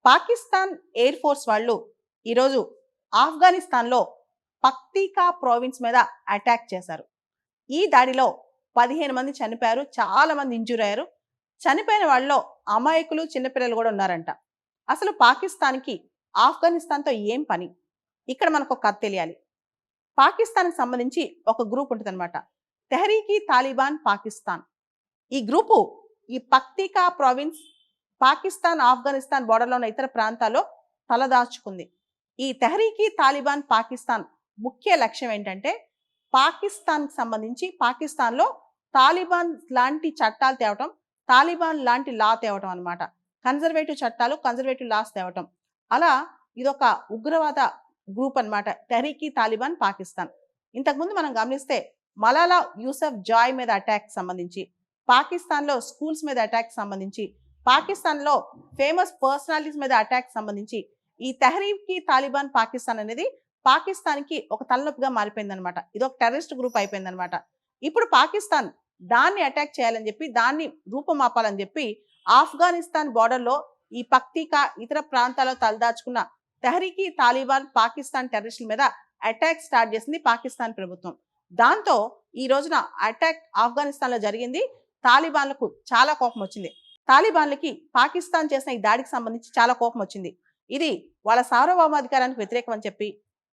Pakistan air force వాళ్ళు ఈరోజు ఆఫ్ఘనిస్తాన్లో పక్తీకా ప్రావిన్స్ మీద అటాక్ చేశారు. ఈ దాడిలో 15 మంది చనిపోయారు, చాలా మంది ఇంజూర్ అయ్యారు. చనిపోయిన వాళ్ళలో అమాయకులు, చిన్నపిల్లలు కూడా ఉన్నారంట. అసలు పాకిస్తాన్కి ఆఫ్ఘనిస్తాన్తో ఏం పని? ఇక్కడ మనకు ఒక కథ తెలియాలి. పాకిస్తాన్కి సంబంధించి ఒక గ్రూప్ ఉంటుందన్నమాట, తెహ్రీకి తాలిబాన్ పాకిస్తాన్. ఈ గ్రూపు ఈ పక్తీకా ప్రావిన్స్ పాకిస్తాన్ ఆఫ్ఘనిస్తాన్ బోర్డర్లో ఉన్న ఇతర ప్రాంతాల్లో తలదాచుకుంది. ఈ తెహ్రీకి తాలిబాన్ పాకిస్తాన్ ముఖ్య లక్ష్యం ఏంటంటే పాకిస్తాన్కి సంబంధించి పాకిస్తాన్లో తాలిబాన్ లాంటి చట్టాలు తేవటం, తాలిబాన్ లాంటి లా తేవటం అనమాట. కన్జర్వేటివ్ చట్టాలు, కన్జర్వేటివ్ లాస్ తేవటం. అలా ఇదొక ఉగ్రవాద గ్రూప్ అనమాట, తెహ్రీకి తాలిబాన్ పాకిస్తాన్. ఇంతకుముందు మనం గమనిస్తే మలాలా యూసఫ్ జాయ్ మీద అటాక్ సంబంధించి, పాకిస్తాన్లో స్కూల్స్ మీద అటాక్ సంబంధించి, పాకిస్తాన్లో ఫేమస్ పర్సనాలిటీస్ మీద అటాక్ సంబంధించి ఈ తెహ్రీకి తాలిబాన్ పాకిస్తాన్ అనేది పాకిస్తాన్కి ఒక తలనొప్పిగా మారిపోయిందనమాట. ఇది ఒక టెర్రరిస్ట్ గ్రూప్ అయిపోయిందనమాట. ఇప్పుడు పాకిస్తాన్ దాన్ని అటాక్ చేయాలని చెప్పి, దాన్ని రూపమాపాలని చెప్పి ఆఫ్ఘనిస్తాన్ బోర్డర్లో ఈ పక్తీకా ఇతర ప్రాంతాల్లో తలదాచుకున్న తెహ్రీకి తాలిబాన్ పాకిస్తాన్ టెర్రరిస్టుల మీద అటాక్ స్టార్ట్ చేసింది పాకిస్తాన్ ప్రభుత్వం. దాంతో ఈ రోజున అటాక్ ఆఫ్ఘనిస్తాన్లో జరిగింది. తాలిబాన్లకు చాలా కోపం వచ్చింది. తాలిబాన్లకి పాకిస్తాన్ చేసిన ఈ దాడికి సంబంధించి చాలా కోపం వచ్చింది. ఇది వాళ్ళ సార్వభౌమాధికారానికి వ్యతిరేకం అని చెప్పి,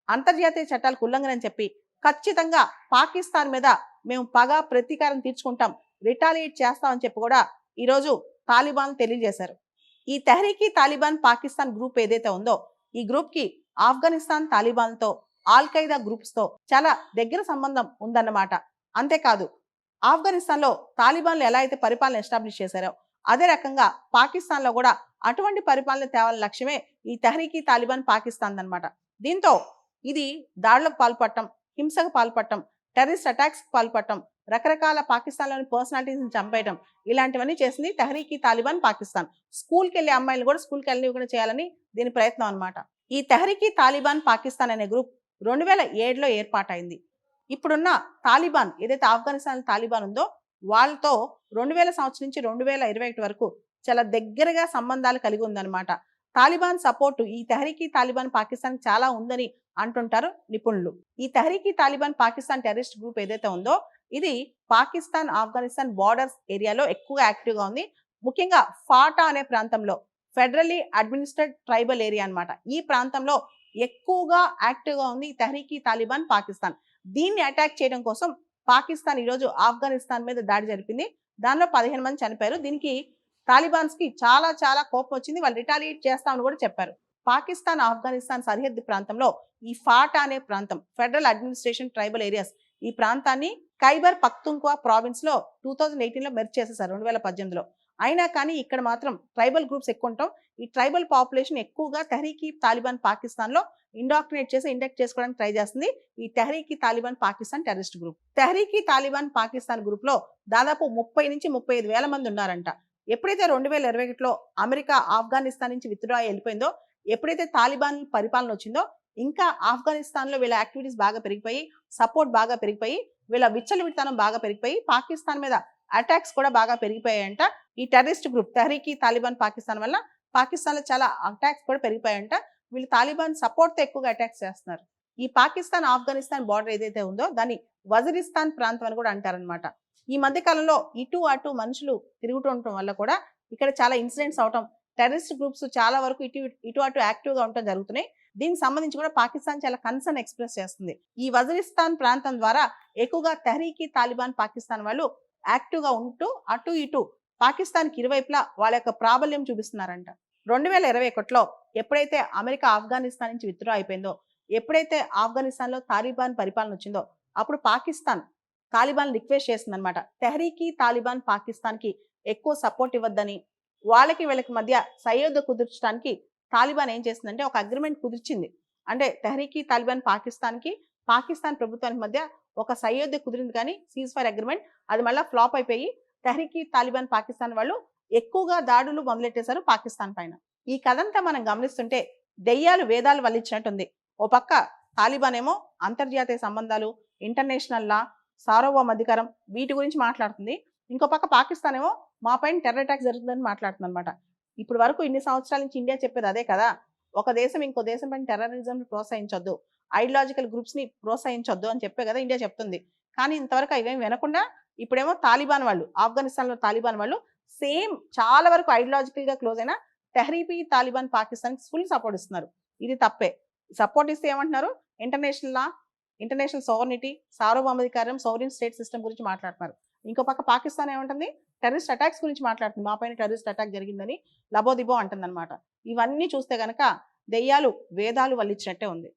అంతర్జాతీయ చట్టాలకు ఉల్లంఘన అని చెప్పి, ఖచ్చితంగా పాకిస్తాన్ మీద మేము పగ ప్రతీకారం తీర్చుకుంటాం, రిటాలియేట్ చేస్తామని చెప్పి కూడా ఈరోజు తాలిబాన్ తెలియజేశారు. ఈ తెహ్రీకి తాలిబాన్ పాకిస్తాన్ గ్రూప్ ఏదైతే ఉందో, ఈ గ్రూప్కి ఆఫ్ఘనిస్తాన్ తాలిబాన్తో, ఆల్ ఖైదా గ్రూప్స్తో చాలా దగ్గర సంబంధం ఉందన్నమాట. అంతేకాదు, ఆఫ్ఘనిస్తాన్లో తాలిబాన్లు ఎలా అయితే పరిపాలన ఎస్టాబ్లిష్ చేశారో అదే రకంగా పాకిస్తాన్లో కూడా అటువంటి పరిపాలన తేవాలని లక్ష్యమే ఈ తెహ్రీకి తాలిబాన్ పాకిస్తాన్ అన్నమాట. దీంతో ఇది దాడులకు పాల్పడటం, హింసకు పాల్పడటం, టెర్రరిస్ట్ అటాక్స్కి పాల్పడటం, రకరకాల పాకిస్తాన్లోని పర్సనాలిటీస్ని చంపేయడం, ఇలాంటివన్నీ చేసింది తెహ్రీకి తాలిబాన్ పాకిస్తాన్. స్కూల్కి వెళ్ళే అమ్మాయిలు కూడా స్కూల్కి వెళ్ళినవి చేయాలని దీని ప్రయత్నం అనమాట. ఈ తెహ్రీకి తాలిబాన్ పాకిస్తాన్ అనే గ్రూప్ 2007లో ఏర్పాటైంది. ఇప్పుడున్న తాలిబాన్ ఏదైతే ఆఫ్ఘనిస్తాన్ తాలిబాన్ ఉందో వాళ్ళతో 2000 సంవత్సరం నుంచి 2021 వరకు చాలా దగ్గరగా సంబంధాలు కలిగి ఉందన్నమాట. తాలిబాన్ సపోర్టు ఈ తెహ్రీకి తాలిబాన్ పాకిస్తాన్ చాలా ఉందని అంటుంటారు నిపుణులు. ఈ తెహ్రీకి తాలిబాన్ పాకిస్తాన్ టెర్రరిస్ట్ గ్రూప్ ఏదైతే ఉందో ఇది పాకిస్తాన్ ఆఫ్ఘనిస్తాన్ బార్డర్స్ ఏరియాలో ఎక్కువగా యాక్టివ్గా ఉంది. ముఖ్యంగా ఫాటా అనే ప్రాంతంలో, ఫెడరలీ అడ్మినిస్ట్రేట్ ట్రైబల్ ఏరియా అన్నమాట, ఈ ప్రాంతంలో ఎక్కువగా యాక్టివ్గా ఉంది తెహ్రీకి తాలిబాన్ పాకిస్తాన్. దీన్ని అటాక్ చేయడం కోసం పాకిస్తాన్ ఈరోజు ఆఫ్ఘనిస్తాన్ మీద దాడి జరిపింది. దానిలో 15 మంది చనిపోయారు. దీనికి తాలిబాన్స్కి చాలా చాలా కోపం వచ్చింది. వాళ్ళు రిటాలియేట్ చేస్తామని కూడా చెప్పారు. పాకిస్తాన్ ఆఫ్ఘనిస్తాన్ సరిహద్దు ప్రాంతంలో ఈ ఫాటా అనే ప్రాంతం, ఫెడరల్ అడ్మినిస్ట్రేషన్ ట్రైబల్ ఏరియాస్, ఈ ప్రాంతాన్ని ఖైబర్ పఖ్తుంఖ్వా ప్రావిన్స్ లో 2018లో మెర్జ్ చేసేసారు, 2018లో. అయినా కానీ ఇక్కడ మాత్రం ట్రైబల్ గ్రూప్స్ ఎక్కువ ఉంటాం. ఈ ట్రైబల్ పాపులేషన్ ఎక్కువగా తెహ్రీకి తాలిబాన్ పాకిస్తాన్ లో ఇండాక్టినేట్ చేసి ఇండక్ట్ చేసుకోవడానికి ట్రై చేస్తుంది ఈ Tehrik i Taliban Pakistan terrorist group. Tehrik i Taliban Pakistan group లో దాదాపు 30 నుంచి 35 వేల మంది ఉన్నారంట. ఎప్పుడైతే 2021లో అమెరికా ఆఫ్ఘనిస్తాన్ నుంచి విత్డ్రా వెళ్ళిపోయిందో, ఎప్పుడైతే తాలిబాన్ పరిపాలన వచ్చిందో, ఇంకా ఆఫ్ఘనిస్తాన్ లో వీళ్ళ యాక్టివిటీస్ బాగా పెరిగిపోయి, సపోర్ట్ బాగా పెరిగిపోయి, వీళ్ళ విచ్చలవిడితనం బాగా పెరిగిపోయి, పాకిస్తాన్ మీద అటాక్స్ కూడా బాగా పెరిగిపోయాయంట. ఈ టెర్రరిస్ట్ గ్రూప్ తెహ్రీకి తాలిబాన్ పాకిస్తాన్ వల్ల పాకిస్తాన్ లో చాలా అటాక్స్ కూడా పెరిగిపోయాయంట. వీళ్ళు తాలిబాన్ సపోర్ట్ తో ఎక్కువగా అటాక్స్ చేస్తున్నారు. ఈ పాకిస్తాన్ ఆఫ్ఘనిస్తాన్ బార్డర్ ఏదైతే ఉందో దాన్ని వజీరిస్తాన్ ప్రాంతం అని కూడా అంటారనమాట. ఈ మధ్య కాలంలో ఇటు అటు మనుషులు తిరుగుతుండటం వల్ల కూడా ఇక్కడ చాలా ఇన్సిడెంట్స్ అవటం, టెర్రరిస్ట్ గ్రూప్స్ చాలా వరకు ఇటు అటు యాక్టివ్ గా ఉండటం జరుగుతున్నాయి. దీనికి సంబంధించి కూడా పాకిస్తాన్ చాలా కన్సర్న్ ఎక్స్ప్రెస్ చేస్తుంది. ఈ వజీరిస్తాన్ ప్రాంతం ద్వారా ఎక్కువగా తెహ్రీకి తాలిబాన్ పాకిస్తాన్ వాళ్ళు యాక్టివ్ గా ఉంటూ అటు ఇటు పాకిస్తాన్కి ఇరువైపులా వాళ్ళ యొక్క ప్రాబల్యం చూపిస్తున్నారంట. 2021లో ఎప్పుడైతే అమెరికా ఆఫ్ఘనిస్తాన్ నుంచి విత్డ్రా అయిపోయిందో, ఎప్పుడైతే ఆఫ్ఘనిస్తాన్లో తాలిబాన్ పరిపాలన వచ్చిందో, అప్పుడు పాకిస్తాన్ తాలిబాన్ రిక్వెస్ట్ చేసిందనమాట, తెహ్రీకి తాలిబాన్ పాకిస్తాన్కి ఎక్కువ సపోర్ట్ ఇవ్వద్దని. వాళ్ళకి వీళ్ళకి మధ్య సయోధ్య కుదుర్చడానికి తాలిబాన్ ఏం చేసిందంటే ఒక అగ్రిమెంట్ కుదిర్చింది. అంటే తెహ్రీకి తాలిబాన్ పాకిస్తాన్కి పాకిస్తాన్ ప్రభుత్వానికి మధ్య ఒక సయోధ్య కుదిరింది, కానీ సీజ్ ఫైర్ అగ్రిమెంట్ అది మళ్ళీ ఫ్లాప్ అయిపోయి తెహ్రీకి తాలిబాన్ పాకిస్తాన్ వాళ్ళు ఎక్కువగా దాడులు మొదలెట్టేశారు పాకిస్తాన్ పైన. ఈ కథంతా మనం గమనిస్తుంటే దెయ్యాలు వేదాలు వల్లించినట్టుంది. ఓ పక్క తాలిబాన్ ఏమో అంతర్జాతీయ సంబంధాలు, ఇంటర్నేషనల్ లా, సార్వభౌమాధికారం వీటి గురించి మాట్లాడుతుంది. ఇంకో పక్క పాకిస్తాన్ ఏమో మా పైన టెర్రర్ అటాక్ జరుగుతుందని మాట్లాడుతుంది అనమాట. ఇప్పుడు వరకు ఇన్ని సంవత్సరాల నుంచి ఇండియా చెప్పేది అదే కదా. ఒక దేశం ఇంకో దేశం పైన టెర్రరిజంని ప్రోత్సహించొద్దు, ఐడియాలజికల్ గ్రూప్స్ని ప్రోత్సహించొద్దు అని చెప్పే కదా ఇండియా చెప్తుంది. కానీ ఇంతవరకు అవేం వినకుండా ఇప్పుడేమో తాలిబాన్ వాళ్ళు, ఆఫ్ఘనిస్తాన్లో తాలిబాన్ వాళ్ళు సేమ్ చాలా వరకు ఐడియాలజికల్గా క్లోజ్ అయిన తెహ్రీక్ తాలిబాన్ పాకిస్తాన్కి ఫుల్ సపోర్ట్ ఇస్తున్నారు. ఇది తప్పే. సపోర్ట్ ఇస్తే ఏమంటున్నారు, ఇంటర్నేషనల్ లా, ఇంటర్నేషనల్ సోవర్నిటీ, సార్వభౌమాధికారం, సోవరిన్ స్టేట్ సిస్టమ్ గురించి మాట్లాడుతున్నారు. ఇంకో పక్క పాకిస్తాన్ ఏమంటుంది, టెర్రరిస్ట్ అటాక్స్ గురించి మాట్లాడుతుంది. మా పైన టెర్రరిస్ట్ అటాక్ జరిగిందని లబోదిబో అంటుందన్నమాట. ఇవన్నీ చూస్తే గనక దెయ్యాలు వేదాలు వల్లించినట్టే ఉంది.